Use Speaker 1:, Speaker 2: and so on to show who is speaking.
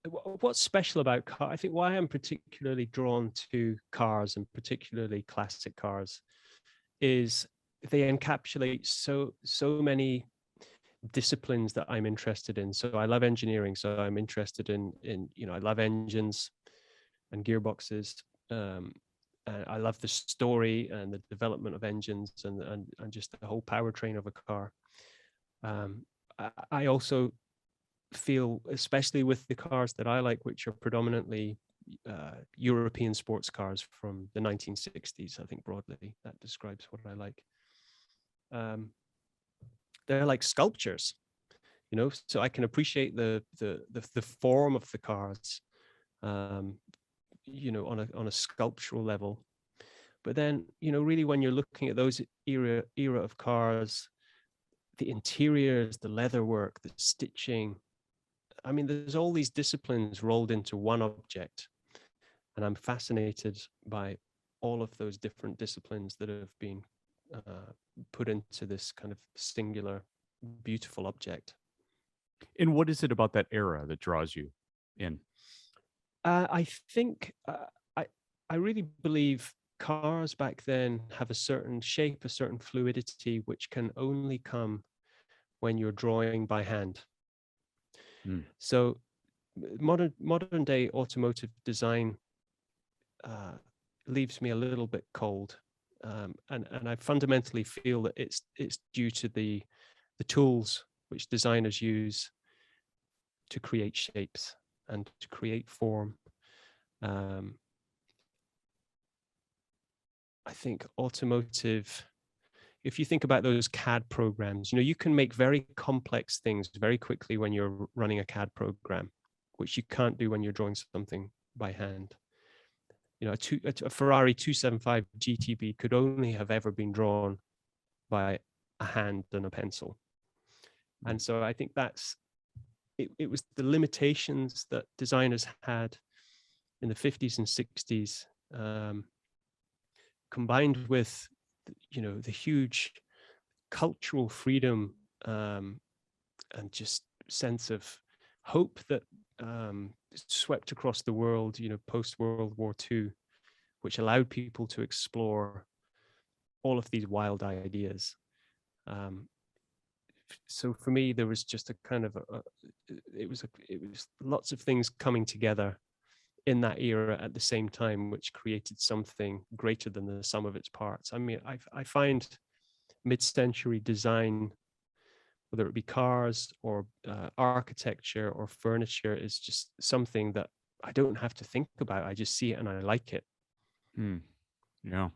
Speaker 1: what's special about car? I think why I'm particularly drawn to cars, and particularly classic cars, is they encapsulate so many disciplines that I'm interested in. So I love engineering, so I'm interested in I love engines and gearboxes. And I love the story and the development of engines, and just the whole powertrain of a car. I also feel, especially with the cars that I like, which are predominantly European sports cars from the 1960s, I think broadly that describes what I like. They're like sculptures, so I can appreciate the form of the cars, on a sculptural level. But then, really, when you're looking at those era of cars, the interiors, the leatherwork, the stitching, I mean, there's all these disciplines rolled into one object. And I'm fascinated by all of those different disciplines that have been put into this kind of singular, beautiful object.
Speaker 2: And what is it about that era that draws you in?
Speaker 1: I think I really believe cars back then have a certain shape, a certain fluidity, which can only come when you're drawing by hand. So modern day automotive design leaves me a little bit cold, and I fundamentally feel that it's due to the tools which designers use to create shapes and to create form. I think automotive, if you think about those CAD programs, you can make very complex things very quickly when you're running a CAD program, which you can't do when you're drawing something by hand. A Ferrari 275 GTB could only have ever been drawn by a hand and a pencil. And so I think it was the limitations that designers had in the 50s and 60s, combined with the huge cultural freedom, and just sense of hope that swept across the world, post World War II, which allowed people to explore all of these wild ideas. So for me, there was just a kind of it was lots of things coming together in that era at the same time, which created something greater than the sum of its parts. I mean, I find mid-century design, whether it be cars or architecture or furniture, is just something that I don't have to think about. I just see it and I like it.
Speaker 2: Yeah.